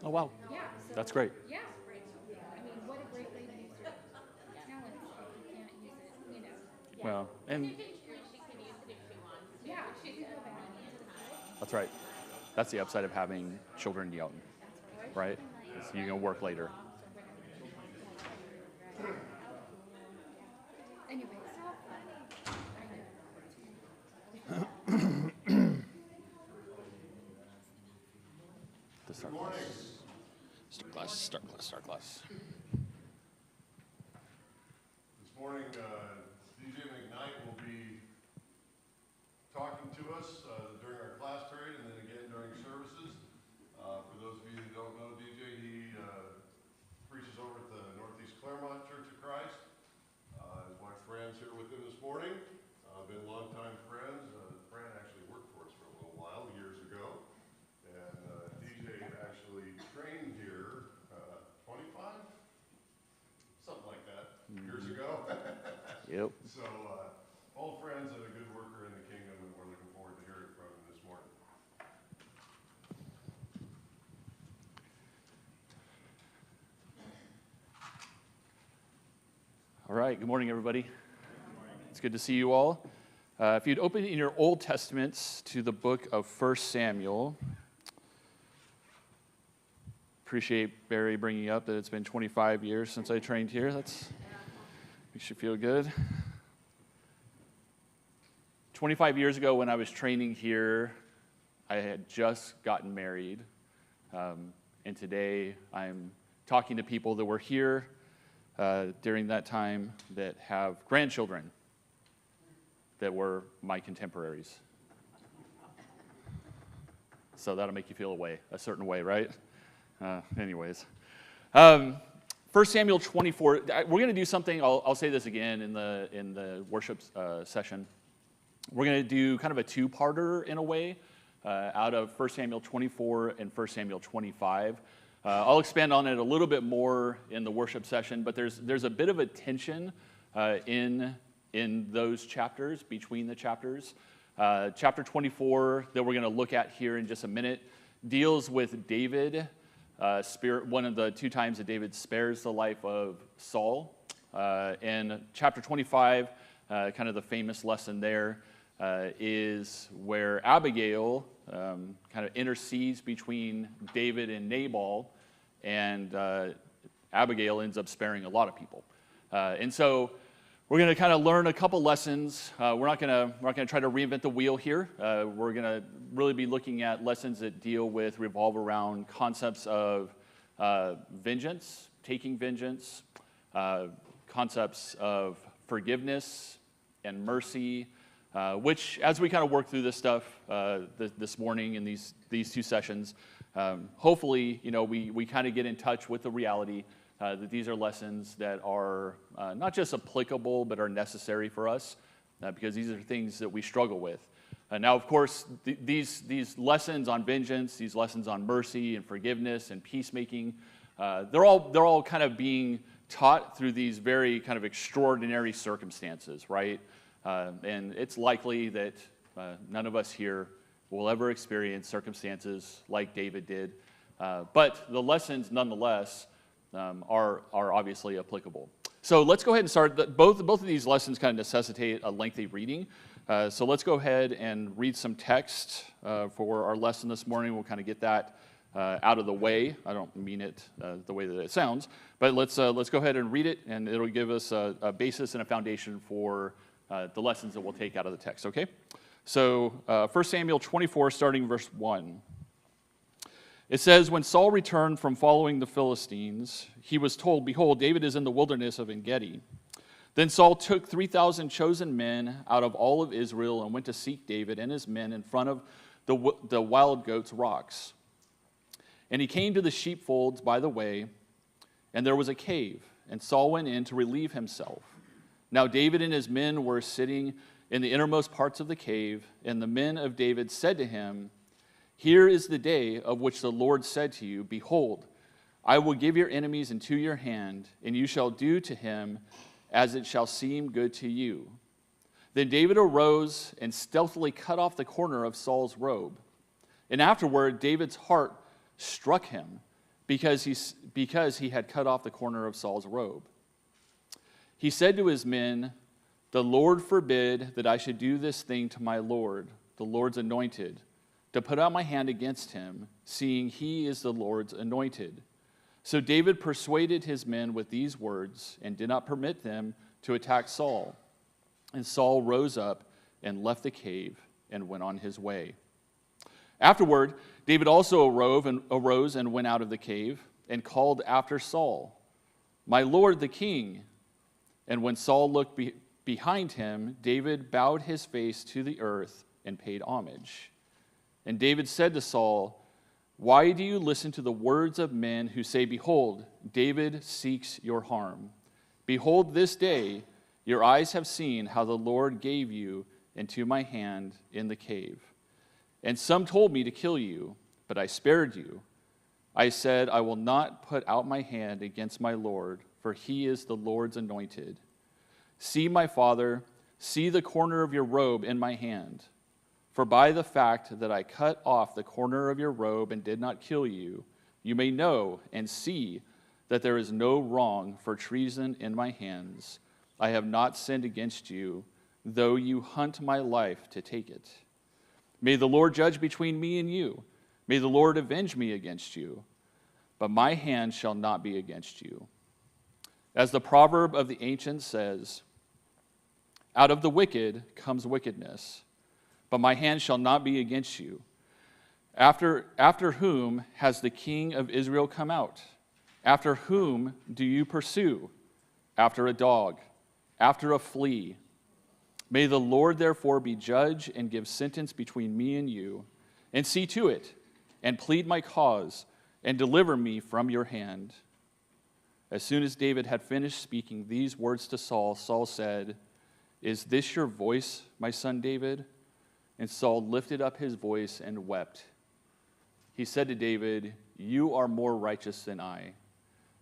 Oh, wow. Yeah. So, That's great. Yeah. I mean, what a great way to use your talents if you can't use it, Well, and She can use it if she wants. Yeah, she can go back and use it. that's right. That's the upside of having children young, right? Is you can work later. Anyway, so I know. The start class. Start class. This morning, DJ McKnight will be talking to us during our class period and then again during services. For those of you who don't know DJ, he preaches over at the Northeast Claremont Church of Christ. His wife Fran's here with him this morning. Been longtime friends. Fran actually worked for us for a little while, years ago. And DJ actually trained here 25? Something like that, years ago. Yep. So, old friends and a good worker in the kingdom, and we're looking forward to hearing from him this morning. All right. Good morning, everybody. It's good to see you all. If you'd open in your Old Testaments to the book of 1 Samuel. Appreciate Barry bringing up that it's been 25 years since I trained here. That's makes you feel good. 25 years ago when I was training here, I had just gotten married. And today I'm talking to people that were here during that time that have grandchildren that were my contemporaries. So that'll make you feel a certain way, right? Anyways. 1 Samuel 24, we're going to do something, I'll say this again in the worship session. We're going to do kind of a two-parter in a way out of 1 Samuel 24 and 1 Samuel 25. I'll expand on it a little bit more in the worship session, but there's a bit of a tension in those chapters, between the chapters. Chapter 24 that we're going to look at here in just a minute deals with David, one of the two times that David spares the life of Saul. And chapter 25, kind of the famous lesson there, is where Abigail kind of intercedes between David and Nabal, and Abigail ends up sparing a lot of people. And so we're going to kind of learn a couple lessons. We're not going to try to reinvent the wheel here. We're going to really be looking at lessons that revolve around concepts of vengeance, taking vengeance, concepts of forgiveness and mercy, which, as we kind of work through this stuff this morning in these two sessions, hopefully, we kind of get in touch with the reality that these are lessons that are not just applicable, but are necessary for us, because these are things that we struggle with. Now, of course, these lessons on vengeance, these lessons on mercy and forgiveness and peacemaking, they're all kind of being taught through these very kind of extraordinary circumstances, right? And it's likely that none of us here will ever experience circumstances like David did, but the lessons, nonetheless, are obviously applicable. So let's go ahead and start. Both of these lessons kind of necessitate a lengthy reading. So let's go ahead and read some text for our lesson this morning. We'll kind of get that out of the way. I don't mean it the way that it sounds, but let's go ahead and read it, and it'll give us a basis and a foundation for the lessons that we'll take out of the text, okay? So 1 Samuel 24, starting verse 1. It says, when Saul returned from following the Philistines, he was told, behold, David is in the wilderness of En-Gedi. Then Saul took 3,000 chosen men out of all of Israel and went to seek David and his men in front of the wild goats' rocks. And he came to the sheepfolds by the way, and there was a cave, and Saul went in to relieve himself. Now David and his men were sitting in the innermost parts of the cave, and the men of David said to him, here is the day of which the Lord said to you, behold, I will give your enemies into your hand, and you shall do to him as it shall seem good to you. Then David arose and stealthily cut off the corner of Saul's robe. And afterward, David's heart struck him, because he had cut off the corner of Saul's robe. He said to his men, "The Lord forbid that I should do this thing to my Lord, the Lord's anointed, to put out my hand against him, seeing he is the Lord's anointed." So David persuaded his men with these words and did not permit them to attack Saul. And Saul rose up and left the cave and went on his way. Afterward, David also arose and went out of the cave and called after Saul, "My lord the king." And when Saul looked behind him, David bowed his face to the earth and paid homage. And David said to Saul, "Why do you listen to the words of men who say, 'Behold, David seeks your harm'? Behold, this day your eyes have seen how the Lord gave you into my hand in the cave. And some told me to kill you, but I spared you. I said, I will not put out my hand against my Lord, for he is the Lord's anointed. See, my father, see the corner of your robe in my hand. For by the fact that I cut off the corner of your robe and did not kill you, you may know and see that there is no wrong for treason in my hands. I have not sinned against you, though you hunt my life to take it. May the Lord judge between me and you. May the Lord avenge me against you. But my hand shall not be against you. As the proverb of the ancients says, out of the wicked comes wickedness, but my hand shall not be against you. After whom has the king of Israel come out? After whom do you pursue? After a dog, after a flea. May the Lord therefore be judge and give sentence between me and you, and see to it, and plead my cause, and deliver me from your hand. As soon as David had finished speaking these words to Saul, Saul said, Is this your voice, my son David? And Saul lifted up his voice and wept. He said to David, You are more righteous than I,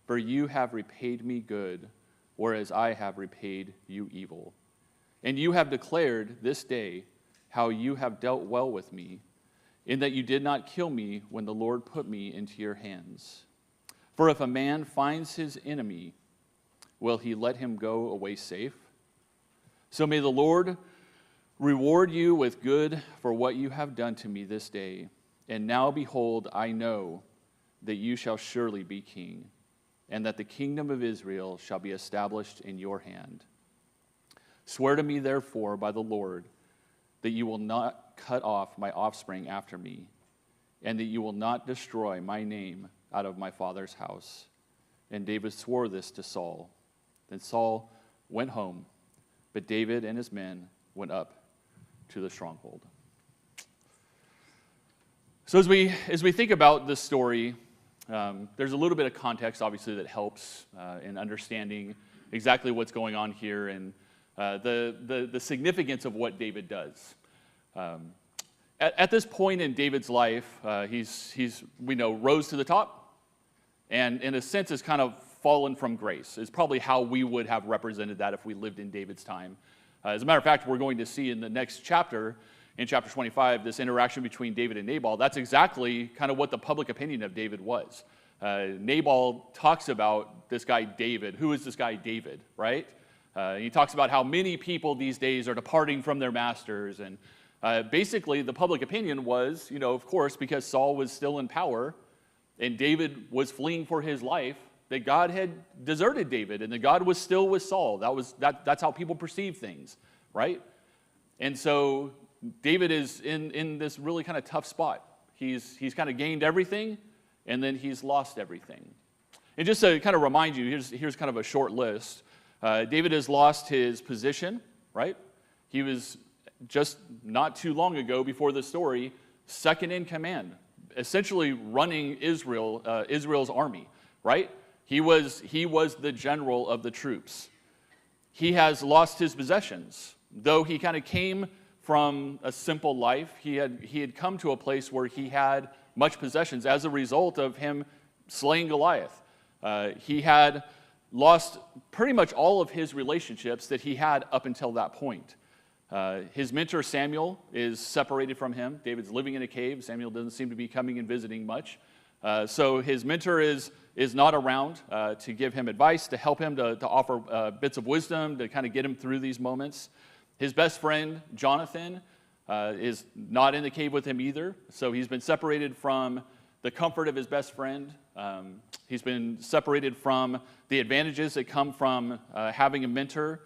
for you have repaid me good, whereas I have repaid you evil. And you have declared this day how you have dealt well with me, in that you did not kill me when the Lord put me into your hands. For if a man finds his enemy, will he let him go away safe? So may the Lord reward you with good for what you have done to me this day. And now behold, I know that you shall surely be king, and that the kingdom of Israel shall be established in your hand. Swear to me, therefore, by the Lord, that you will not cut off my offspring after me, and that you will not destroy my name out of my father's house. And David swore this to Saul. Then Saul went home, but David and his men went up to the stronghold. So as we think about this story, there's a little bit of context, obviously, that helps in understanding exactly what's going on here and the significance of what David does. At this point in David's life, he's we know rose to the top, and in a sense is kind of fallen from grace. Is probably how we would have represented that if we lived in David's time. As a matter of fact, we're going to see in the next chapter, in chapter 25, this interaction between David and Nabal. That's exactly kind of what the public opinion of David was. Nabal talks about this guy David. Who is this guy David, right? He talks about how many people these days are departing from their masters. And basically, the public opinion was, of course, because Saul was still in power and David was fleeing for his life, that God had deserted David and that God was still with Saul. That's how people perceive things, right? And so David is in this really kind of tough spot. He's kind of gained everything, and then he's lost everything. And just to kind of remind you, here's kind of a short list. David has lost his position, right? He was just not too long ago, before the story, second in command, essentially running Israel's army, right? He was the general of the troops. He has lost his possessions. Though he kind of came from a simple life, he had come to a place where he had much possessions as a result of him slaying Goliath. He had lost pretty much all of his relationships that he had up until that point. His mentor Samuel is separated from him. David's living in a cave. Samuel doesn't seem to be coming and visiting much. So his mentor is not around to give him advice, to help him, to offer bits of wisdom, to kind of get him through these moments. His best friend, Jonathan, is not in the cave with him either. So he's been separated from the comfort of his best friend. He's been separated from the advantages that come from having a mentor.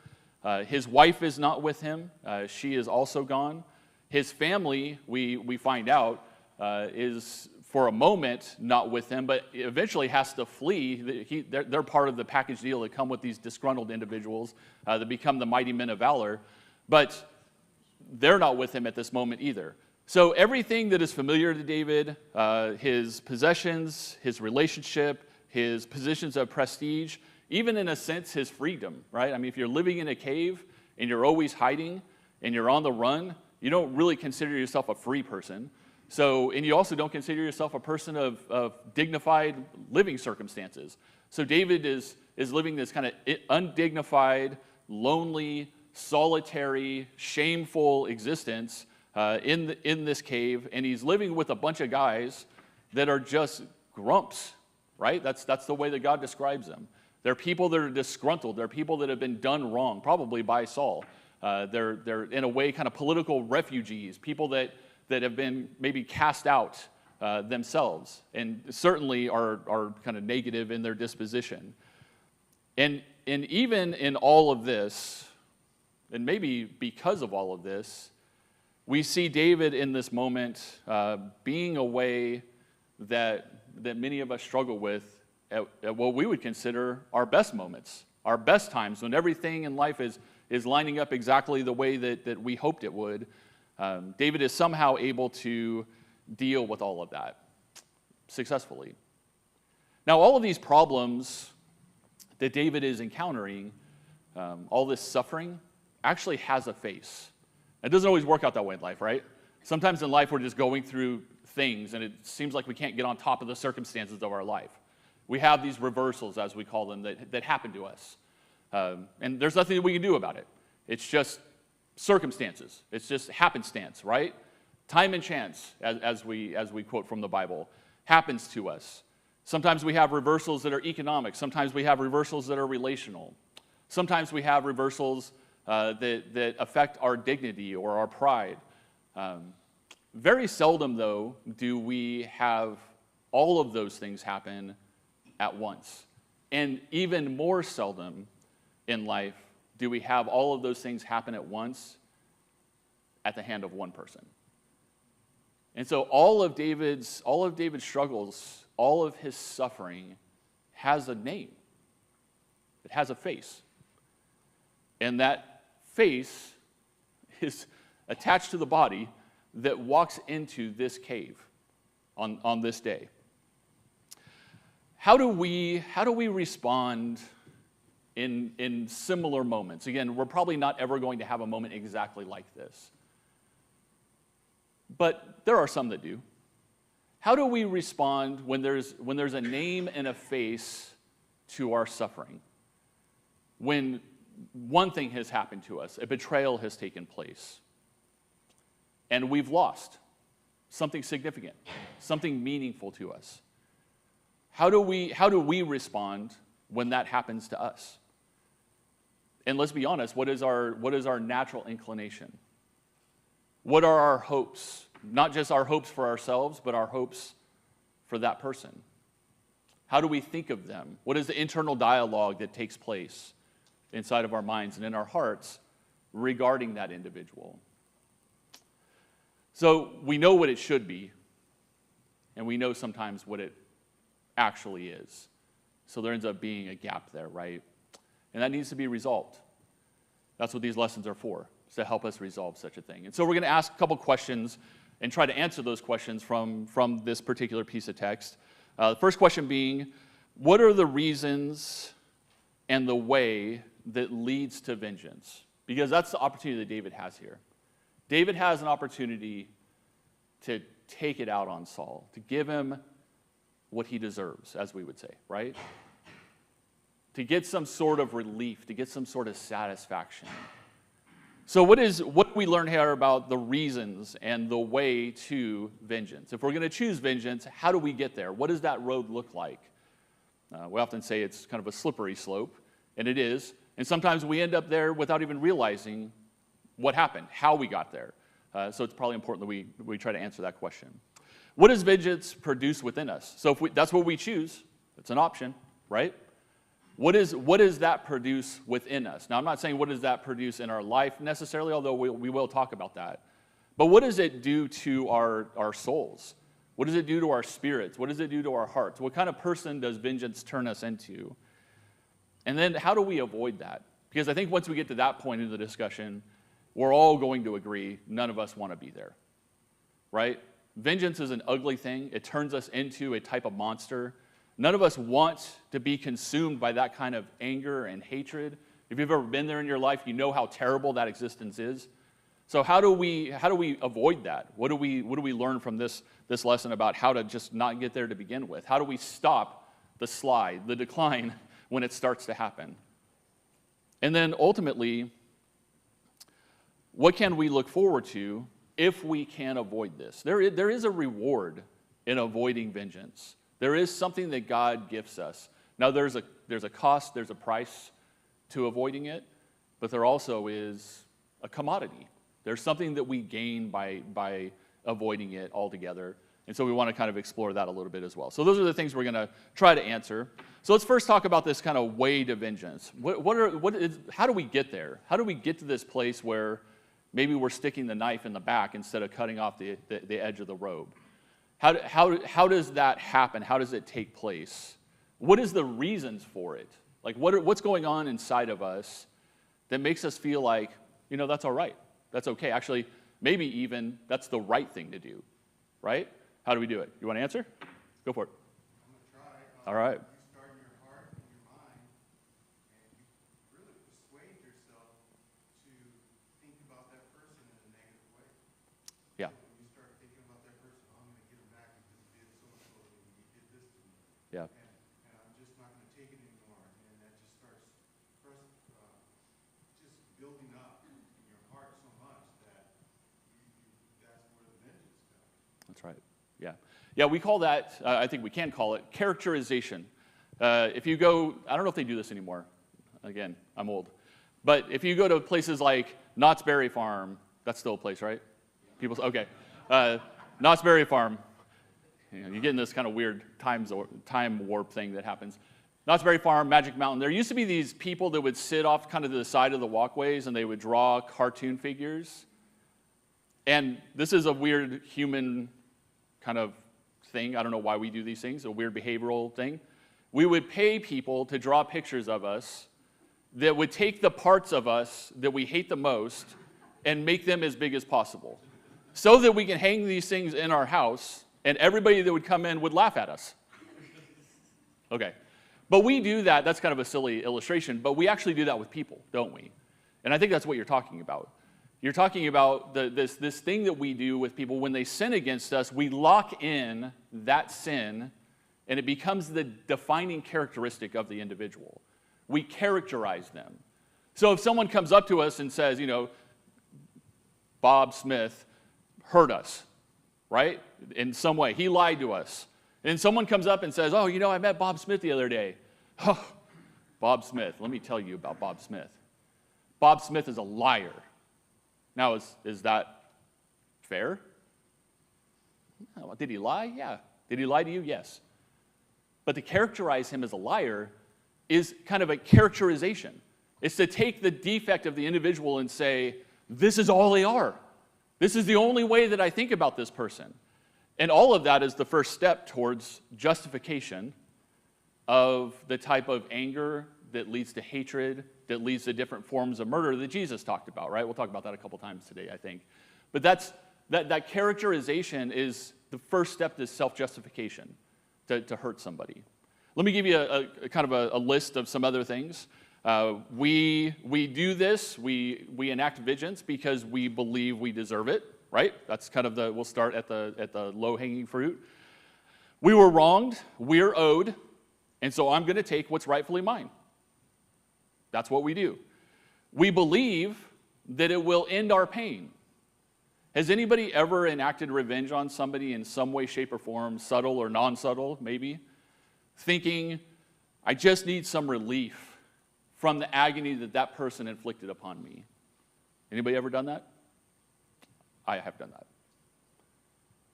His wife is not with him. She is also gone. His family, we find out, is for a moment not with him, but eventually has to flee. They're part of the package deal that come with these disgruntled individuals that become the mighty men of valor. But they're not with him at this moment either. So everything that is familiar to David, his possessions, his relationship, his positions of prestige, even in a sense his freedom, right? I mean, if you're living in a cave and you're always hiding and you're on the run, you don't really consider yourself a free person. So, and you also don't consider yourself a person of dignified living circumstances. So David is living this kind of undignified, lonely, solitary, shameful existence in this cave, and he's living with a bunch of guys that are just grumps, right? That's the way that God describes them. They're people that are disgruntled. They're people that have been done wrong, probably by Saul. They're in a way kind of political refugees, people that have been maybe cast out themselves, and certainly are kind of negative in their disposition. And even in all of this, and maybe because of all of this, we see David in this moment being a way that many of us struggle with at what we would consider our best moments, our best times, when everything in life is lining up exactly the way that we hoped it would. David is somehow able to deal with all of that successfully. Now, all of these problems that David is encountering, all this suffering, actually has a face. It doesn't always work out that way in life, right? Sometimes in life we're just going through things and it seems like we can't get on top of the circumstances of our life. We have these reversals, as we call them, that happen to us. And there's nothing that we can do about it. It's just circumstances. It's just happenstance, right? Time and chance, as we quote from the Bible, happens to us. Sometimes we have reversals that are economic. Sometimes we have reversals that are relational. Sometimes we have reversals that affect our dignity or our pride. Very seldom, though, do we have all of those things happen at once. And even more seldom in life do we have all of those things happen at once at the hand of one person. And so all of David's struggles, all of his suffering has a name. It has a face. And that face is attached to the body that walks into this cave on this day. How do we respond in similar moments? Again, we're probably not ever going to have a moment exactly like this. But there are some that do. How do we respond when there's a name and a face to our suffering? When one thing has happened to us, a betrayal has taken place, and we've lost something significant, something meaningful to us. How do we respond when that happens to us? And let's be honest, what is our natural inclination? What are our hopes? Not just our hopes for ourselves, but our hopes for that person. How do we think of them? What is the internal dialogue that takes place inside of our minds and in our hearts regarding that individual? So we know what it should be, and we know sometimes what it actually is. So there ends up being a gap there, right? And that needs to be resolved. That's what these lessons are for, is to help us resolve such a thing. And so we're going to ask a couple questions and try to answer those questions from this particular piece of text. The first question being, what are the reasons and the way that leads to vengeance? Because that's the opportunity that David has here. David has an opportunity to take it out on Saul, to give him what he deserves, as we would say, right? To get some sort of relief, to get some sort of satisfaction. So what do we learn here about the reasons and the way to vengeance? If we're going to choose vengeance, how do we get there? What does that road look like? We often say it's kind of a slippery slope, and it is. And sometimes we end up there without even realizing what happened, how we got there. So it's probably important that we try to answer that question. What does vengeance produce within us? So if that's what we choose, it's an option, right? What does that produce within us? Now, I'm not saying what does that produce in our life necessarily, although we will talk about that. But what does it do to our souls? What does it do to our spirits? What does it do to our hearts? What kind of person does vengeance turn us into? And then how do we avoid that? Because I think once we get to that point in the discussion, we're all going to agree none of us want to be there, right? Vengeance is an ugly thing. It turns us into a type of monster. None of us want to be consumed by that kind of anger and hatred. If you've ever been there in your life, you know how terrible that existence is. So how do we avoid that? What do we learn from this lesson about how to just not get there to begin with? How do we stop the slide, the decline when it starts to happen? And then ultimately, what can we look forward to if we can avoid this? There is a reward in avoiding vengeance. There is something that God gifts us. Now, there's a cost, there's a price to avoiding it, but there also is a commodity. There's something that we gain by avoiding it altogether. And so we want to kind of explore that a little bit as well. So those are the things we're going to try to answer. So let's first talk about this kind of way to vengeance. How do we get there? How do we get to this place where maybe we're sticking the knife in the back instead of cutting off the edge of the robe? How does that happen? How does it take place? What is the reasons for it? Like what's going on inside of us that makes us feel like, that's all right. That's okay. Actually, maybe even that's the right thing to do, right? How do we do it? You want to answer? Go for it. I'm going to try. All right. You start in your heart and your mind, and you really persuade yourself to think about that person in a negative way. Yeah. So when you start thinking about that person, I'm going to get him back because he did so-and-so to me, he did this to me. Yeah. And I'm just not going to take it anymore. And that just starts just building up in your heart so much that that's where the vengeance comes. That's right. Yeah. Yeah, we call that, I think we can call it, characterization. If you go, I don't know if they do this anymore. Again, I'm old. But if you go to places like Knott's Berry Farm, that's still a place, right? People say, okay. Knott's Berry Farm. You get in this kind of weird time warp thing that happens. Knott's Berry Farm, Magic Mountain. There used to be these people that would sit off kind of to the side of the walkways and they would draw cartoon figures. And this is a weird human kind of thing. I don't know why we do these things, a weird behavioral thing. We would pay people to draw pictures of us that would take the parts of us that we hate the most and make them as big as possible so that we can hang these things in our house and everybody that would come in would laugh at us. Okay. But we do that. That's kind of a silly illustration, but we actually do that with people, don't we? And I think that's what you're talking about. You're talking about this thing that we do with people. When they sin against us, we lock in that sin, and it becomes the defining characteristic of the individual. We characterize them. So if someone comes up to us and says, Bob Smith hurt us, right? In some way. He lied to us. And someone comes up and says, oh, I met Bob Smith the other day. Oh, Bob Smith. Let me tell you about Bob Smith. Bob Smith is a liar. Now, is that fair? Did he lie? Yeah. Did he lie to you? Yes. But to characterize him as a liar is kind of a characterization. It's to take the defect of the individual and say, this is all they are. This is the only way that I think about this person. And all of that is the first step towards justification of the type of anger that leads to hatred, that leads to different forms of murder that Jesus talked about, right? We'll talk about that a couple times today, I think. But that characterization is the first step to self-justification, to hurt somebody. Let me give you a kind of a list of some other things. We do this, we enact vengeance because we believe we deserve it, right? That's kind of we'll start at the low-hanging fruit. We were wronged, we're owed, and so I'm going to take what's rightfully mine. That's what we do. We believe that it will end our pain. Has anybody ever enacted revenge on somebody in some way, shape, or form, subtle or non-subtle, maybe, thinking, I just need some relief from the agony that that person inflicted upon me? Anybody ever done that? I have done that.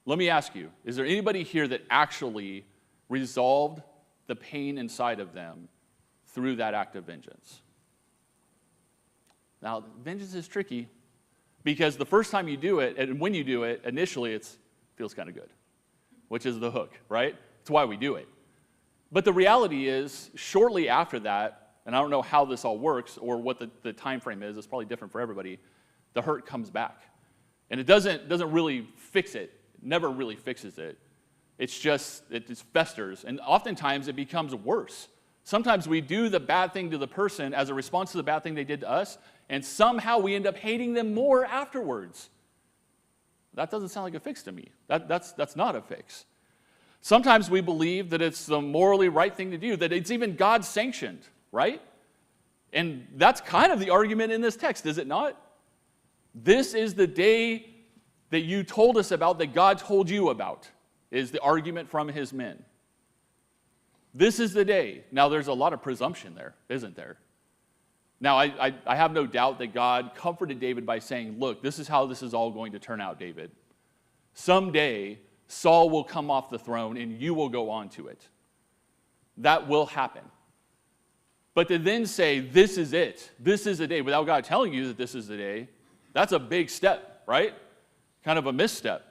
Let me ask you, is there anybody here that actually resolved the pain inside of them through that act of vengeance? Now, vengeance is tricky because the first time you do it, and when you do it, initially it feels kind of good, which is the hook, right? It's why we do it. But the reality is, shortly after that, and I don't know how this all works or what the time frame is, it's probably different for everybody, the hurt comes back. And it doesn't really fix it, never really fixes it. It just festers, and oftentimes it becomes worse. Sometimes we do the bad thing to the person as a response to the bad thing they did to us, and somehow we end up hating them more afterwards. That doesn't sound like a fix to me. That's not a fix. Sometimes we believe that it's the morally right thing to do, that it's even God-sanctioned, right? And that's kind of the argument in this text, is it not? This is the day that you told us about, that God told you about, is the argument from his men. This is the day. Now, there's a lot of presumption there, isn't there? Now, I have no doubt that God comforted David by saying, look, this is how this is all going to turn out, David. Someday, Saul will come off the throne and you will go on to it. That will happen. But to then say, this is it, this is the day, without God telling you that this is the day, that's a big step, right? Kind of a misstep.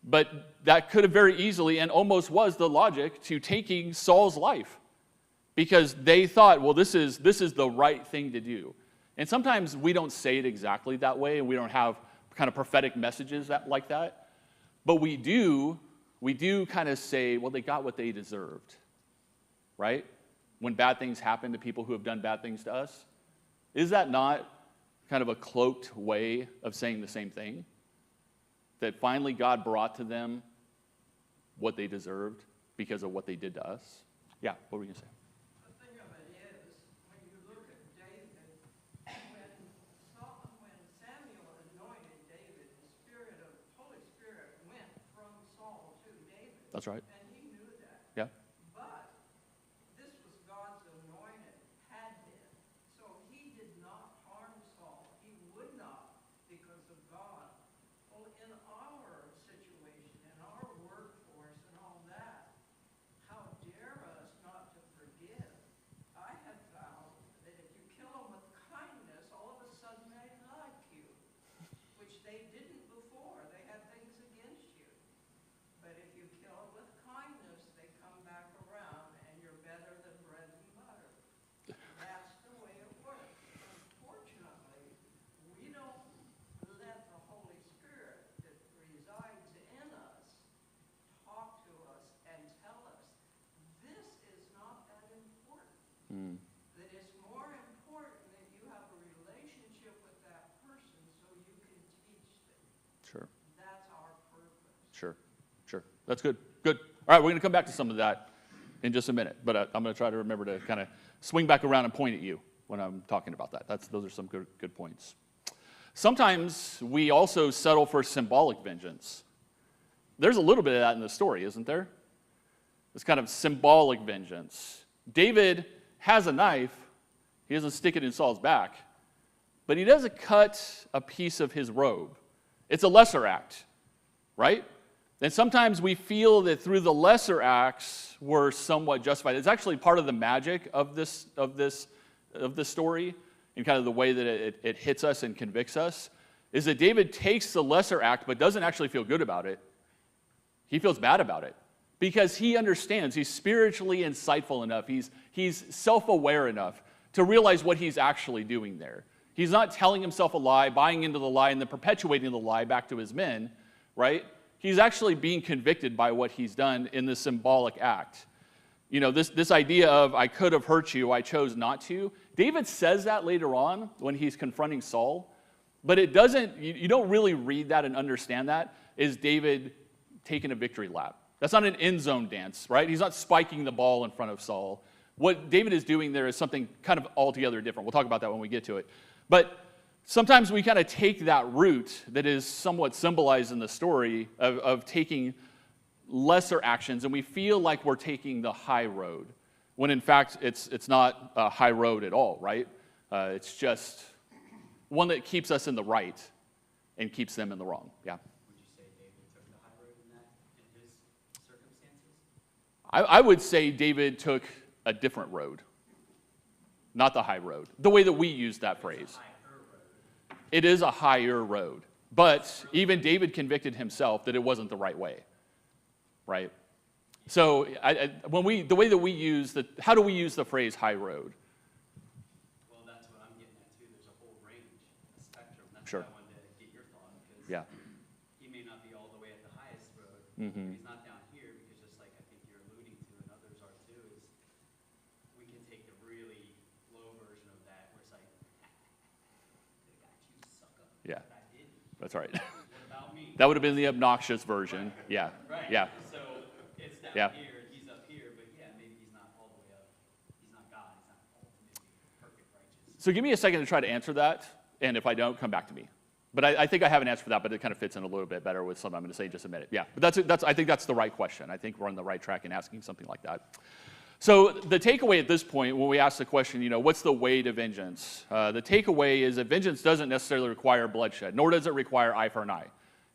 But that could have very easily and almost was the logic to taking Saul's life. Because they thought, well, this is the right thing to do. And sometimes we don't say it exactly that way, and we don't have kind of prophetic messages like that. But we do kind of say, well, they got what they deserved, right? When bad things happen to people who have done bad things to us. Is that not kind of a cloaked way of saying the same thing? That finally God brought to them what they deserved because of what they did to us? Yeah, what were you going to say? That's right. And he knew that. Yeah. But this was God's anointed, had been. So he did not harm Saul. He would not because of God. Well, in our situation, in our workforce and all that, how dare us not to forgive? I have found that if you kill them with kindness, all of a sudden they like you, which they didn't before. They had things against you. But if you kill it with kindness, they come back around and you're better than bread and butter. That's the way it works. Unfortunately, we don't let the Holy Spirit that resides in us talk to us and tell us this is not that important. That it's more important that you have a relationship with that person so you can teach them. Sure. That's our purpose. Sure. That's good. Good. All right, we're going to come back to some of that in just a minute, but I'm going to try to remember to kind of swing back around and point at you when I'm talking about that. Those are some good points. Sometimes we also settle for symbolic vengeance. There's a little bit of that in the story, isn't there? This kind of symbolic vengeance. David has a knife. He doesn't stick it in Saul's back, but he doesn't cut a piece of his robe. It's a lesser act, right? And sometimes we feel that through the lesser acts, we're somewhat justified. It's actually part of the magic of this story, and kind of the way that it hits us and convicts us, is that David takes the lesser act but doesn't actually feel good about it. He feels bad about it because he understands. He's spiritually insightful enough. He's self-aware enough to realize what he's actually doing there. He's not telling himself a lie, buying into the lie, and then perpetuating the lie back to his men, right? He's actually being convicted by what he's done in the symbolic act. You know, this idea of, I could have hurt you, I chose not to. David says that later on when he's confronting Saul, but it doesn't, you don't really read that and understand that as David taking a victory lap. That's not an end zone dance, right? He's not spiking the ball in front of Saul. What David is doing there is something kind of altogether different. We'll talk about that when we get to it. But sometimes we kind of take that route that is somewhat symbolized in the story of taking lesser actions, and we feel like we're taking the high road, when in fact it's not a high road at all, right? It's just one that keeps us in the right and keeps them in the wrong. Yeah. Would you say David took the high road in his circumstances? I would say David took a different road, not the high road, the way that we use that phrase. It is a higher road, but even David convicted himself that it wasn't the right way, right? So the way that we use how do we use the phrase high road? Well, that's what I'm getting at too. There's a whole range, a spectrum. That's Sure. why I wanted to get your thought, because Yeah. he may not be all the way at the highest road. Mhm. He's not down here, because just like I think you're alluding to, and others are too, is we can take the really low version of that, where it's like, they got you, sucker. Yeah. But I didn't. That's right. What about me? That would have been the obnoxious version. Yeah. Right. Yeah. So it's down Yeah. here, and he's up here, but yeah, maybe he's not all the way up. He's not God. He's not ultimately perfect righteous. So give me a second to try to answer that, and if I don't, come back to me. But I think I have an answer for that, but it kind of fits in a little bit better with something I'm going to say in just a minute. Yeah, but I think that's the right question. I think we're on the right track in asking something like that. So the takeaway at this point, when we ask the question, what's the way to vengeance? The takeaway is that vengeance doesn't necessarily require bloodshed, nor does it require eye for an eye.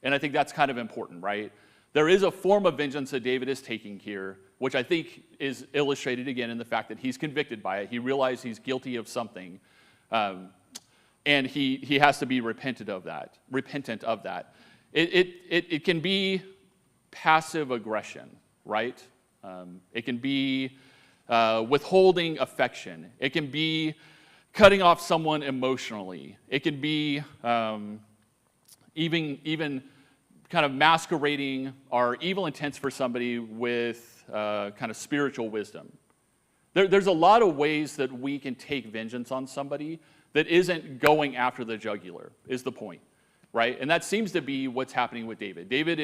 And I think that's kind of important, right? There is a form of vengeance that David is taking here, which I think is illustrated again in the fact that he's convicted by it. He realized he's guilty of something, and he has to be repentant of that. It can be passive aggression, right? It can be withholding affection. It can be cutting off someone emotionally. It can be even kind of masquerading our evil intents for somebody with kind of spiritual wisdom. There's a lot of ways that we can take vengeance on somebody that isn't going after the jugular, is the point, right? And that seems to be what's happening with David. David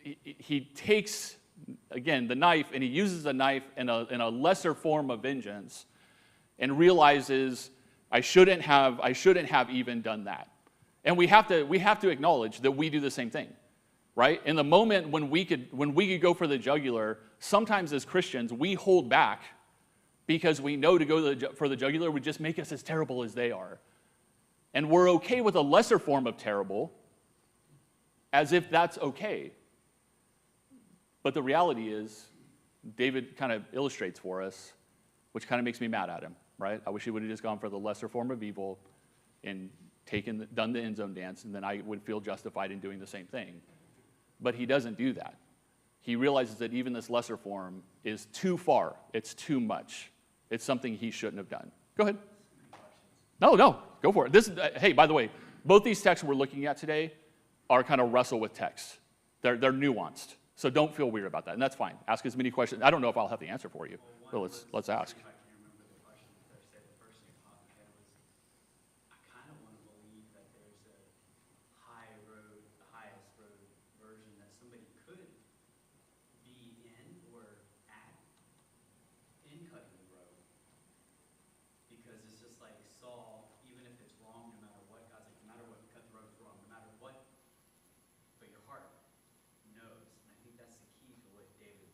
he takes, again, the knife, and he uses the knife in a lesser form of vengeance, and realizes I shouldn't have even done that. And we have to acknowledge that we do the same thing, right? In the moment when we could go for the jugular, sometimes as Christians we hold back because we know to go for the jugular would just make us as terrible as they are, and we're okay with a lesser form of terrible, as if that's okay. But the reality is, David kind of illustrates for us, which kind of makes me mad at him, right? I wish he would have just gone for the lesser form of evil and done the end zone dance, and then I would feel justified in doing the same thing. But he doesn't do that. He realizes that even this lesser form is too far. It's too much. It's something he shouldn't have done. Go ahead. No, go for it. Hey, by the way, both these texts we're looking at today are kind of wrestle with text. They're nuanced. So don't feel weird about that, and that's fine. Ask as many questions. I don't know if I'll have the answer for you, but let's ask. If I can remember the question, I said the first thing that popped in my head was, I kind of want to believe that there's a high road, the highest road version that somebody could be in or at in cutting the road. Because it's just like Saul, even if it's wrong, no matter what, God's like, no matter what, cut the road is wrong, no matter what, but your heart knows. And I think that's the key to what David,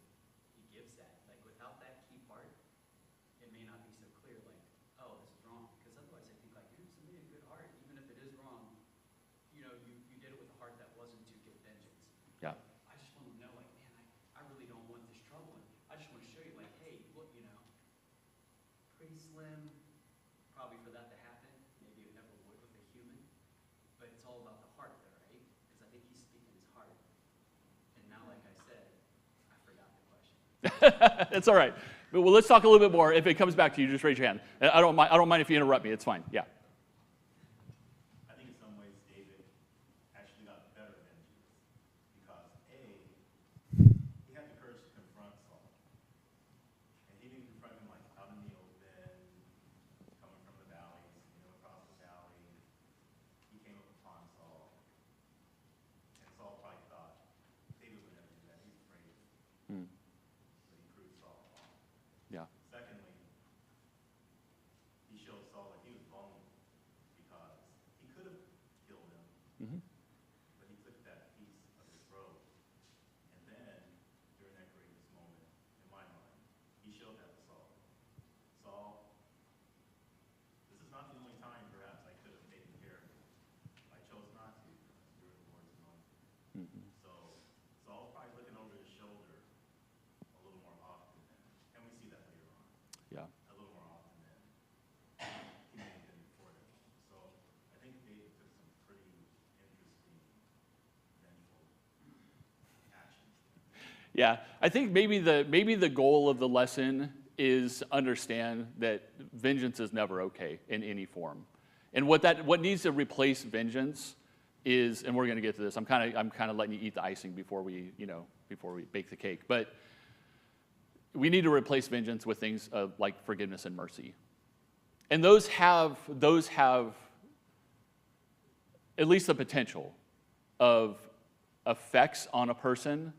he gives that. Like, without that key part, it may not be so clear, like, oh, this is wrong. Because otherwise I think, like, somebody a good heart, even if it is wrong, you did it with a heart that wasn't to get vengeance. Yeah. I just want to know, like, man, I really don't want this trouble. And I just want to show you, like, hey, look, pretty slim, probably for that to happen. Maybe it never would with a human. But it's all about the heart there, right? Because I think he's speaking his heart. And now, like I said, I forgot the question. It's all right. Well, let's talk a little bit more. If it comes back to you, just raise your hand. I don't mind if you interrupt me. It's fine. Yeah. I think in some ways David actually got better than Jesus because he had the courage to confront Saul, and he didn't confront him like out in the open, coming from the valleys, across the valley. He came up upon Saul, and Saul probably thought David would never do that. He's afraid, Hmm. but he proved Saul wrong. Yeah. Secondly, he showed Saul that he was vulnerable because Yeah, I think maybe the goal of the lesson is understand that vengeance is never okay in any form. And what needs to replace vengeance is, and we're going to get to this. I'm kind of letting you eat the icing before we bake the cake. But we need to replace vengeance with things like forgiveness and mercy. And those have at least the potential of effects on a person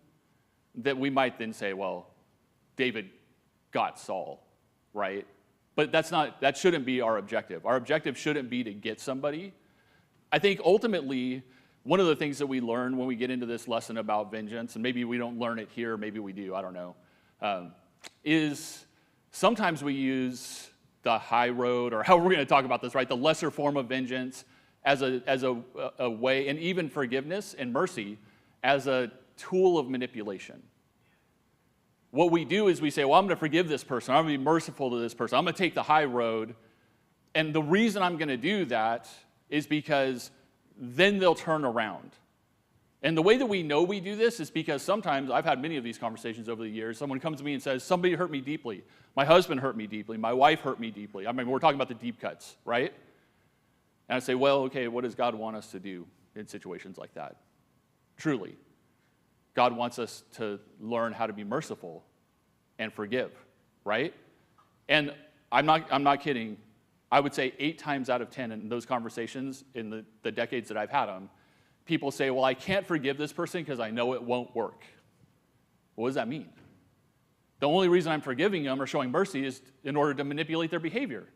that we might then say, well, David got Saul, right? But that shouldn't be our objective. Our objective shouldn't be to get somebody. I think ultimately, one of the things that we learn when we get into this lesson about vengeance, and maybe we don't learn it here, maybe we do, I don't know, is sometimes we use the high road, or how we're going to talk about this, right? The lesser form of vengeance as a way, and even forgiveness and mercy as a tool of manipulation. What we do is we say, well, I'm going to forgive this person. I'm going to be merciful to this person. I'm going to take the high road. And the reason I'm going to do that is because then they'll turn around. And the way that we know we do this is because sometimes, I've had many of these conversations over the years, someone comes to me and says, somebody hurt me deeply. My husband hurt me deeply. My wife hurt me deeply. I mean, we're talking about the deep cuts, right? And I say, well, okay, what does God want us to do in situations like that? Truly, God wants us to learn how to be merciful and forgive, right? And I'm not kidding. I would say 8 times out of 10 in those conversations in the decades that I've had them, people say, well, I can't forgive this person because I know it won't work. What does that mean? The only reason I'm forgiving them or showing mercy is in order to manipulate their behavior,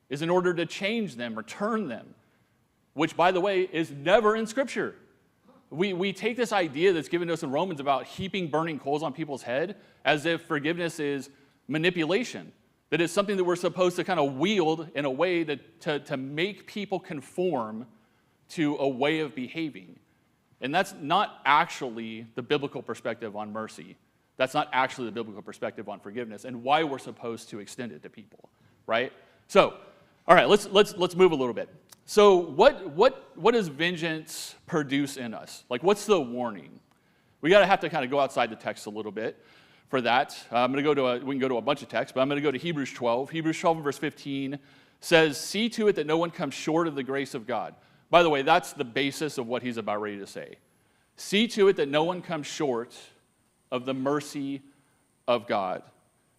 is in order to change them or turn them, which, by the way, is never in Scripture. We take this idea that's given to us in Romans about heaping burning coals on people's head as if forgiveness is manipulation, that it's something that we're supposed to kind of wield in a way to make people conform to a way of behaving. And that's not actually the biblical perspective on mercy. That's not actually the biblical perspective on forgiveness and why we're supposed to extend it to people, right? So, all right, let's move a little bit. So what does vengeance produce in us? Like, what's the warning? We have to kind of go outside the text a little bit for that. I'm going to we can go to a bunch of texts, but I'm going to go to Hebrews 12. Hebrews 12 and verse 15 says, see to it that no one comes short of the grace of God. By the way, that's the basis of what he's about ready to say. See to it that no one comes short of the mercy of God,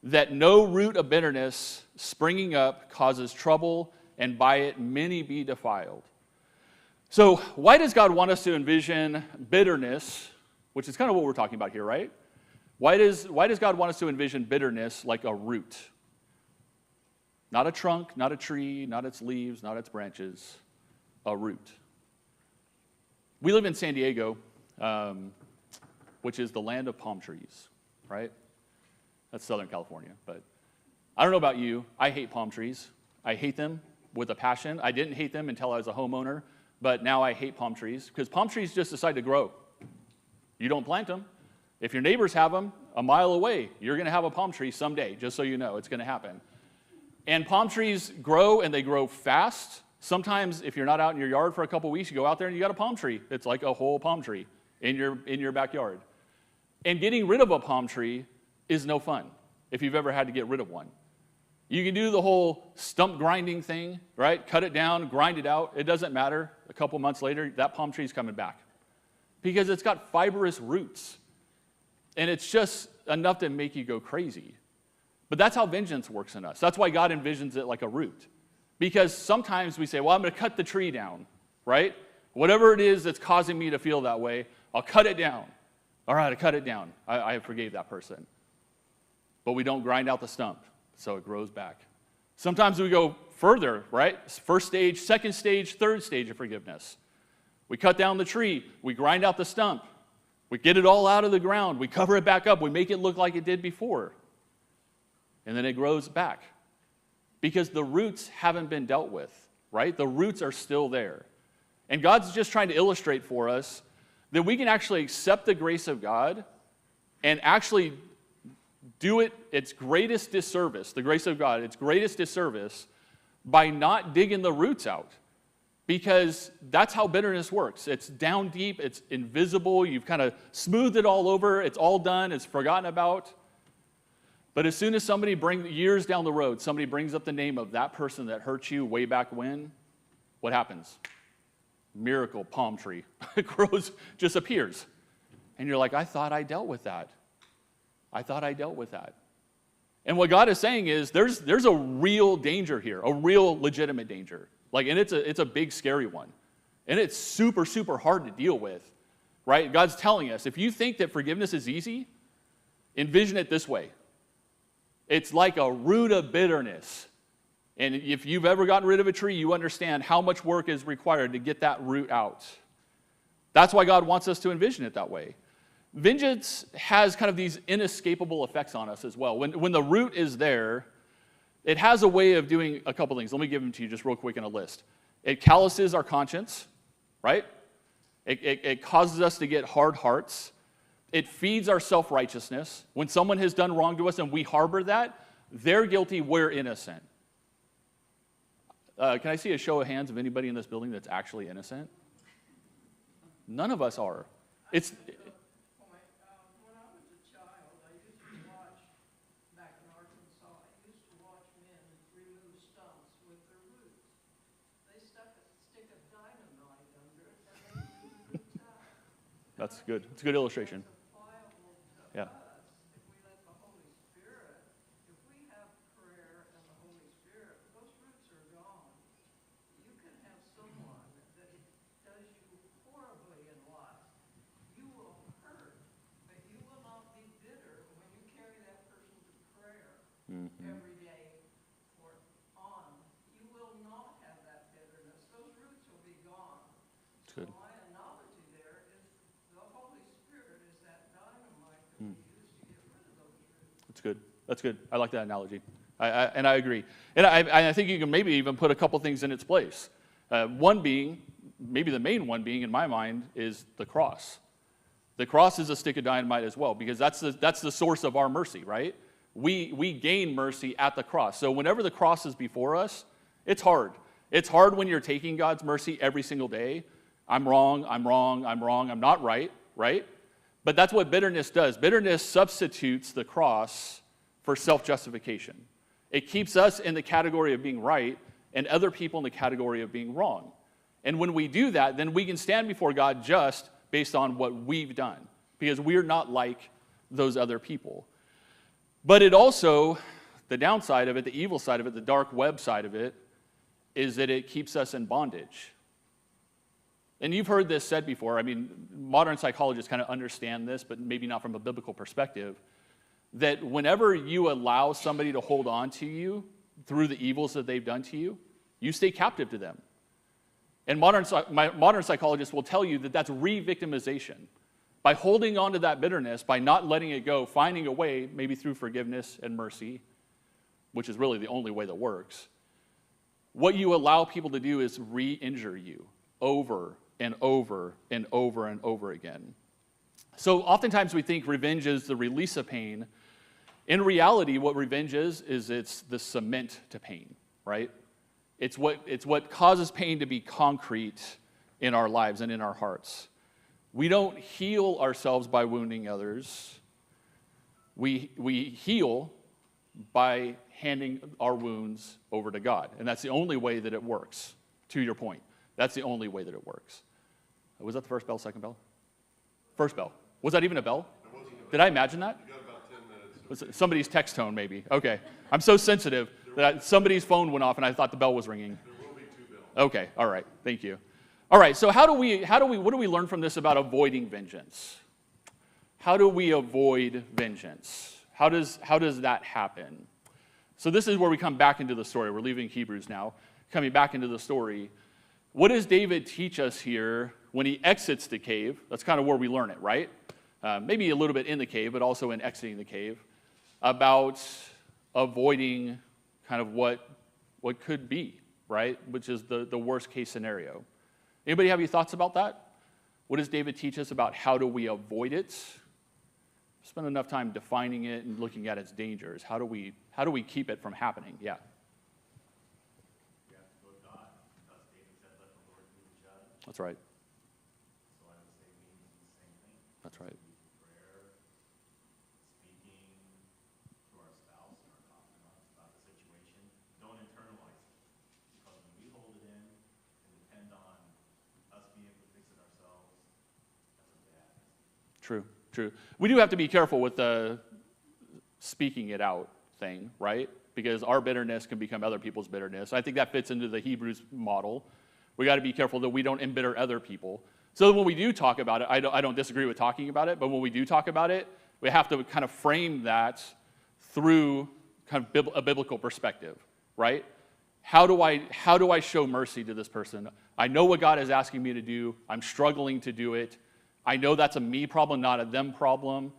that no root of bitterness springing up causes trouble, and by it many be defiled. So why does God want us to envision bitterness, which is kind of what we're talking about here, right? Why does God want us to envision bitterness like a root? Not a trunk, not a tree, not its leaves, not its branches, a root. We live in San Diego, which is the land of palm trees, right? That's Southern California, but I don't know about you. I hate palm trees. I hate them with a passion. I didn't hate them until I was a homeowner, but now I hate palm trees because palm trees just decide to grow. You don't plant them. If your neighbors have them a mile away, you're going to have a palm tree someday, just so you know. It's going to happen. And palm trees grow, and they grow fast. Sometimes, if you're not out in your yard for a couple weeks, you go out there and you got a palm tree. It's like a whole palm tree in your backyard. And getting rid of a palm tree is no fun if you've ever had to get rid of one. You can do the whole stump grinding thing, right? Cut it down, grind it out. It doesn't matter. A couple months later, that palm tree's coming back because it's got fibrous roots. And it's just enough to make you go crazy. But that's how vengeance works in us. That's why God envisions it like a root. Because sometimes we say, well, I'm going to cut the tree down, right? Whatever it is that's causing me to feel that way, I'll cut it down. All right, I cut it down. I forgave that person. But we don't grind out the stump, so it grows back. Sometimes we go further, right? First stage, second stage, third stage of forgiveness. We cut down the tree. We grind out the stump. We get it all out of the ground. We cover it back up. We make it look like it did before. And then it grows back. Because the roots haven't been dealt with, right? The roots are still there. And God's just trying to illustrate for us that we can actually accept the grace of God and actually do it its greatest disservice, the grace of God, its greatest disservice, by not digging the roots out. Because that's how bitterness works. It's down deep, it's invisible, you've kind of smoothed it all over, it's all done, it's forgotten about. But as soon as years down the road, somebody brings up the name of that person that hurt you way back when, what happens? Miracle palm tree. It grows, just appears. And you're like, I thought I dealt with that. I thought I dealt with that. And what God is saying is there's a real danger here, a real legitimate danger. And it's a big, scary one. And it's super, super hard to deal with, right? God's telling us, if you think that forgiveness is easy, envision it this way. It's like a root of bitterness. And if you've ever gotten rid of a tree, you understand how much work is required to get that root out. That's why God wants us to envision it that way. Vengeance has kind of these inescapable effects on us as well. When the root is there, it has a way of doing a couple things. Let me give them to you just real quick in a list. It calluses our conscience, right? It causes us to get hard hearts. It feeds our self-righteousness. When someone has done wrong to us and we harbor that, they're guilty, we're innocent. Can I see a show of hands of anybody in this building that's actually innocent? None of us are. When I was a child, I used to watch, back in Arkansas, I used to watch men remove stumps with their roots. They stick a dynamite under it and they roots out. That's good. It's a good illustration. It's applicable to Yeah. us if we let the Holy Spirit, if we have prayer and the Holy Spirit, those roots are gone. You can have someone that does you horribly in life. You will hurt, but you will not be bitter when you carry that person to prayer every day or on. You will not have that bitterness. Those roots will be gone. It's good. So my analogy there is the Holy Spirit is that dynamite that we use to get rid of those roots. That's good. That's good. I like that analogy. And I agree. And I think you can maybe even put a couple things in its place. One being, maybe the main one being in my mind, is the cross. The cross is a stick of dynamite as well, because that's the source of our mercy, right? We gain mercy at the cross. So whenever the cross is before us, it's hard. It's hard when you're taking God's mercy every single day. I'm wrong, I'm not right, right? But that's what bitterness does. Bitterness substitutes the cross for self-justification. It keeps us in the category of being right and other people in the category of being wrong. And when we do that, then we can stand before God just based on what we've done, because we're not like those other people. But it also, the downside of it, the evil side of it, the dark web side of it, is that it keeps us in bondage. And you've heard this said before. I mean, modern psychologists kind of understand this, but maybe not from a biblical perspective, that whenever you allow somebody to hold on to you through the evils that they've done to you, you stay captive to them. And modern psychologists will tell you that that's re-victimization. By holding on to that bitterness, by not letting it go, finding a way, maybe through forgiveness and mercy, which is really the only way that works, what you allow people to do is re-injure you over and over and over and over again. So oftentimes we think revenge is the release of pain. In reality, what revenge is it's the cement to pain, right? It's what causes pain to be concrete in our lives and in our hearts. We don't heal ourselves by wounding others. We heal by handing our wounds over to God. And that's the only way that it works, to your point. That's the only way that it works. Was that the first bell, second bell? First bell. Was that even a bell? It wasn't a bell. Did I imagine that? You got about 10 minutes. Was it somebody's text tone, maybe? Okay. I'm so sensitive that somebody's phone went off and I thought the bell was ringing. There will be 2 bells. Okay. All right. Thank you. All right. So what do we learn from this about avoiding vengeance? How do we avoid vengeance? How does that happen? So this is where we come back into the story. We're leaving Hebrews now, coming back into the story. What does David teach us here when he exits the cave? That's kind of where we learn it, right? Maybe a little bit in the cave, but also in exiting the cave, about avoiding kind of what could be, right? Which is the worst case scenario. Anybody have any thoughts about that? What does David teach us about how do we avoid it? Spend enough time defining it and looking at its dangers. How do we keep it from happening? Yeah. You have to go to God, because David said, let the Lord That's right. So I would say we need to do the same thing. That's right. Prayer, speaking to our spouse and our confidant about the situation. Don't internalize it. Because when we hold it in and depend on us being able to fix it ourselves, that's a bad message. True, true. We do have to be careful with the speaking it out thing, right? Because our bitterness can become other people's bitterness. I think that fits into the Hebrews model. We got to be careful that we don't embitter other people. So that when we do talk about it, I don't disagree with talking about it, but when we do talk about it, we have to kind of frame that through kind of a biblical perspective, right? How do I show mercy to this person? I know what God is asking me to do. I'm struggling to do it. I know that's a me problem, not a them problem.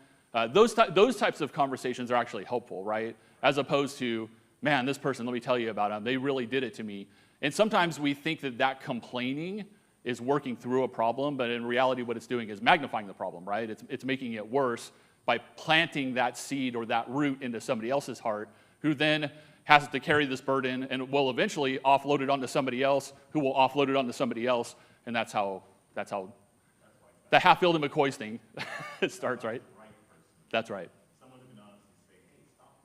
Those types of conversations are actually helpful, right? As opposed to, man, this person, let me tell you about them. They really did it to me. And sometimes we think that complaining is working through a problem, but in reality what it's doing is magnifying the problem, right? It's making it worse by planting that seed or that root into somebody else's heart, who then has to carry this burden and will eventually offload it onto somebody else, who will offload it onto somebody else, and that's how the Hatfield and McCoy's thing it starts, right? That's right. Someone who can honestly say, hey, stop.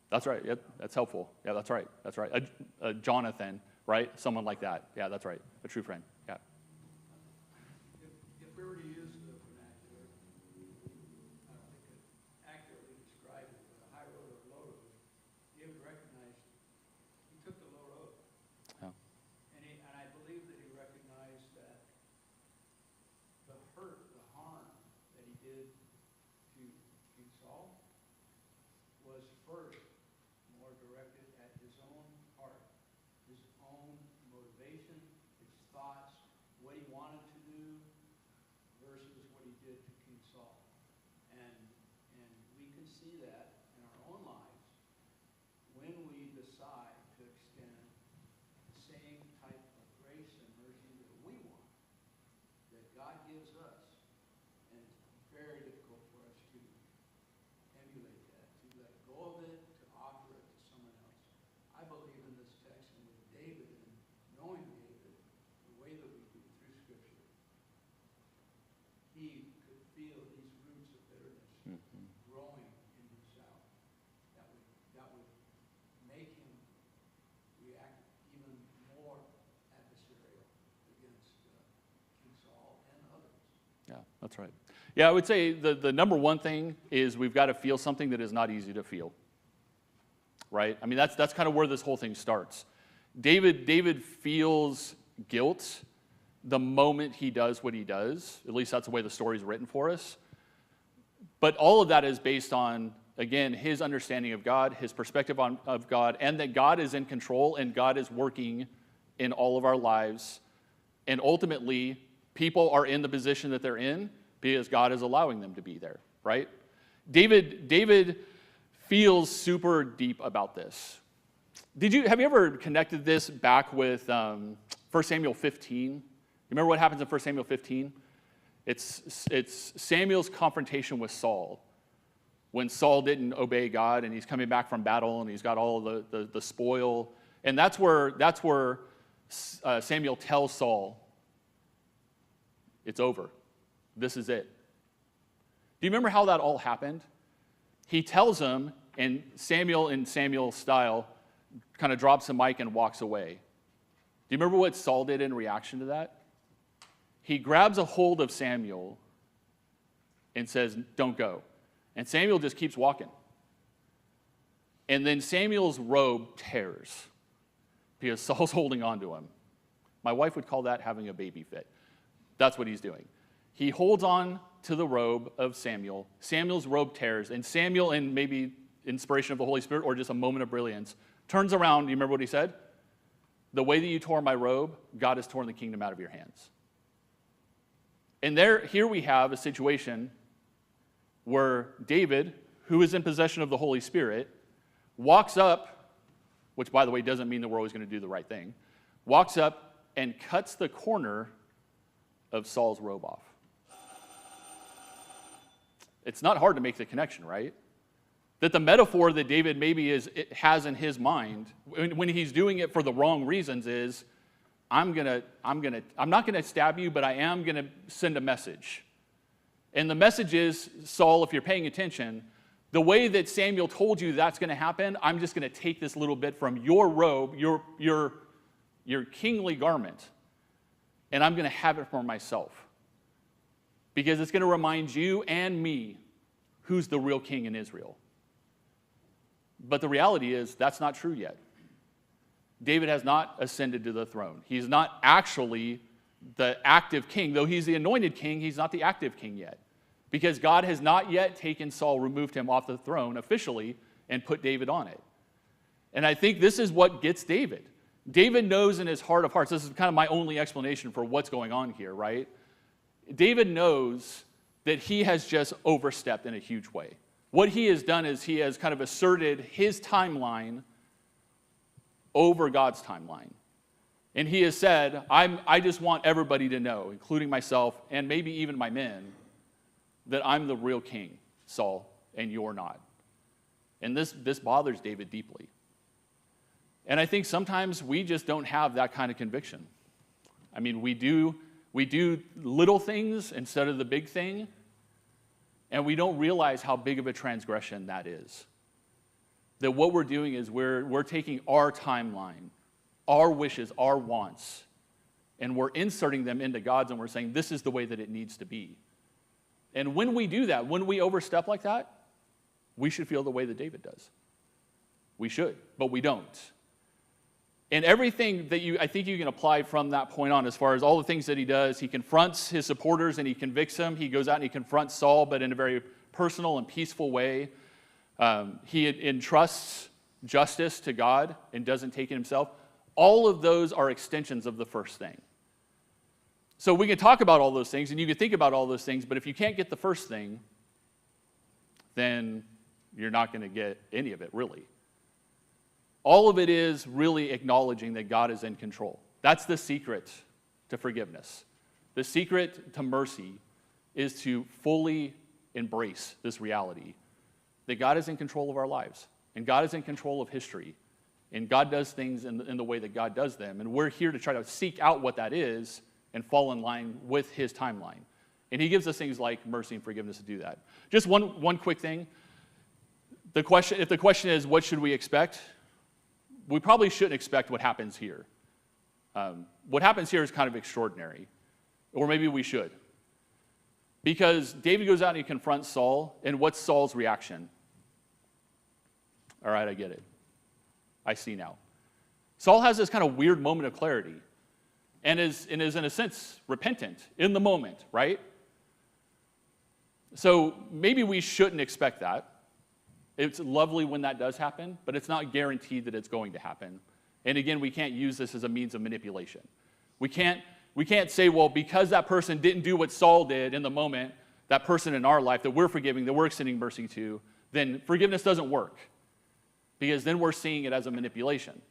That's right. Yeah, that's helpful. Yeah, that's right. That's right. A Jonathan, right? Someone like that. Yeah, that's right. A true friend. Yeah. If we were to use the vernacular, I don't think it accurately describes it, but a high road or a low road, David recognized he took the low road. Yeah. And I believe that he recognized that the hurt, the harm that he did to King Saul was first more directed at his own heart, his own motivation, his thoughts, what he wanted to do versus what he did to King Saul. And we can see that in our own lives when we decide to extend the same type of grace and mercy that we want, that God gives us. And it's very difficult for us to emulate that, to let go of it, to offer it to someone else. I believe in this text and with David and knowing David, the way that we do through Scripture, he could feel these roots of bitterness growing in himself. That would make him react even more adversarial against King Saul and others. Yeah, that's right. Yeah, I would say the number one thing is we've got to feel something that is not easy to feel. Right? I mean, that's kind of where this whole thing starts. David feels guilt the moment he does what he does. At least that's the way the story is written for us. But all of that is based on, again, his understanding of God, his perspective of God, and that God is in control and God is working in all of our lives. And ultimately, people are in the position that they're in because God is allowing them to be there, right? David feels super deep about this. Have you ever connected this back with 1 Samuel 15? You remember what happens in 1 Samuel 15? It's Samuel's confrontation with Saul. When Saul didn't obey God and he's coming back from battle and he's got all the spoil. And that's where Samuel tells Saul, it's over. This is it. Do you remember how that all happened? He tells him, and Samuel, in Samuel's style, kind of drops the mic and walks away. Do you remember what Saul did in reaction to that? He grabs a hold of Samuel and says, don't go. And Samuel just keeps walking. And then Samuel's robe tears because Saul's holding on to him. My wife would call that having a baby fit. That's what he's doing. He holds on to the robe of Samuel. Samuel's robe tears, and Samuel, in maybe inspiration of the Holy Spirit or just a moment of brilliance, turns around. Do you remember what he said? The way that you tore my robe, God has torn the kingdom out of your hands. And here we have a situation where David, who is in possession of the Holy Spirit, walks up, which, by the way, doesn't mean that we're always going to do the right thing, walks up and cuts the corner of Saul's robe off. It's not hard to make the connection, right? That the metaphor that David maybe has in his mind, when he's doing it for the wrong reasons, is I'm not gonna stab you, but I am gonna send a message. And the message is, Saul, if you're paying attention, the way that Samuel told you that's gonna happen, I'm just gonna take this little bit from your robe, your kingly garment, and I'm gonna have it for myself. Because it's gonna remind you and me who's the real king in Israel. But the reality is, that's not true yet. David has not ascended to the throne. He's not actually the active king. Though he's the anointed king, he's not the active king yet. Because God has not yet taken Saul, removed him off the throne officially, and put David on it. And I think this is what gets David. David knows in his heart of hearts, this is kind of my only explanation for what's going on here, right? David knows that he has just overstepped in a huge way. What he has done is he has kind of asserted his timeline over God's timeline. And he has said, I just want everybody to know, including myself and maybe even my men, that I'm the real king, Saul, and you're not. And this bothers David deeply. And I think sometimes we just don't have that kind of conviction. I mean, we do little things instead of the big thing, and we don't realize how big of a transgression that is. That what we're doing is we're taking our timeline, our wishes, our wants, and we're inserting them into God's, and we're saying this is the way that it needs to be. And when we do that, when we overstep like that, we should feel the way that David does. We should, but we don't. And everything that I think you can apply from that point on, as far as all the things that he does, he confronts his supporters and he convicts them. He goes out and he confronts Saul, but in a very personal and peaceful way. He entrusts justice to God and doesn't take it himself. All of those are extensions of the first thing. So we can talk about all those things, and you can think about all those things, but if you can't get the first thing, then you're not going to get any of it, really. All of it is really acknowledging that God is in control. That's the secret to forgiveness. The secret to mercy is to fully embrace this reality that God is in control of our lives, and God is in control of history, and God does things in the way that God does them, and we're here to try to seek out what that is and fall in line with his timeline. And he gives us things like mercy and forgiveness to do that. Just one quick thing. If the question is, what should we expect? We probably shouldn't expect what happens here. What happens here is kind of extraordinary, or maybe we should. Because David goes out and he confronts Saul, and what's Saul's reaction? All right, I get it. I see now. Saul has this kind of weird moment of clarity and is in a sense repentant in the moment, right? So maybe we shouldn't expect that. It's lovely when that does happen, but it's not guaranteed that it's going to happen. And again, we can't use this as a means of manipulation. We can't say, well, because that person didn't do what Saul did in the moment, that person in our life that we're forgiving, that we're extending mercy to, then forgiveness doesn't work. Because then we're seeing it as a manipulation,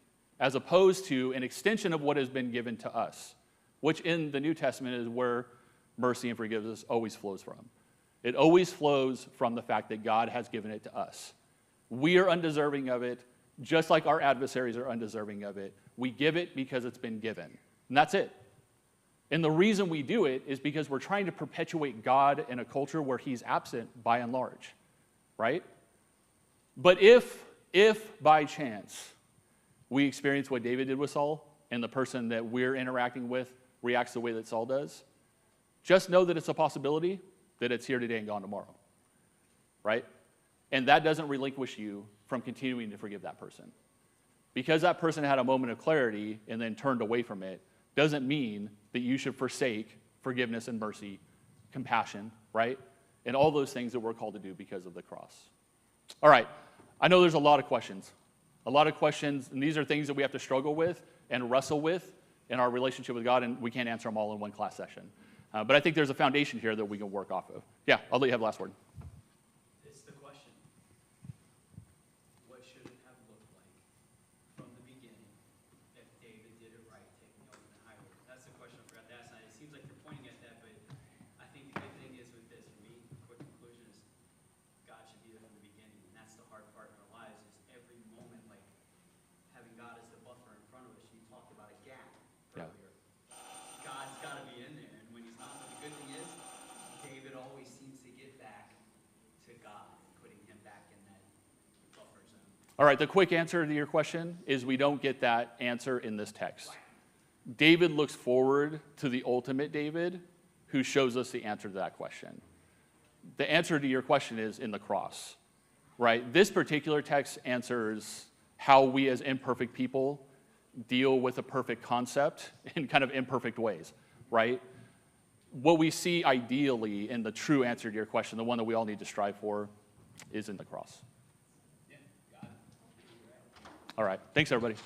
as opposed to an extension of what has been given to us, which in the New Testament is where mercy and forgiveness always flows from. It always flows from the fact that God has given it to us. We are undeserving of it, just like our adversaries are undeserving of it. We give it because it's been given, and that's it. And the reason we do it is because we're trying to perpetuate God in a culture where he's absent by and large, right? But if by chance we experience what David did with Saul, and the person that we're interacting with reacts the way that Saul does, just know that it's a possibility that it's here today and gone tomorrow, right? And that doesn't relinquish you from continuing to forgive that person. Because that person had a moment of clarity and then turned away from it, doesn't mean that you should forsake forgiveness and mercy, compassion, right? And all those things that we're called to do because of the cross. All right, I know there's a lot of questions, and these are things that we have to struggle with and wrestle with in our relationship with God, and we can't answer them all in one class session. But I think there's a foundation here that we can work off of. Yeah, I'll let you have the last word. It's the question. What should it have looked like from the beginning if David did it right, taking the ultimate high road? That's the question I forgot to ask. And it seems like you're pointing at that, but I think the good thing is with this, for me, the quick conclusion is God should be there from the beginning. And that's the hard part in our lives, is every moment, like having God as the buffer in front of us. You talked about a gap earlier. All right, the quick answer to your question is we don't get that answer in this text. David looks forward to the ultimate David who shows us the answer to that question. The answer to your question is in the cross, right? This particular text answers how we as imperfect people deal with a perfect concept in kind of imperfect ways, right? What we see ideally in the true answer to your question, the one that we all need to strive for, is in the cross. All right, thanks everybody.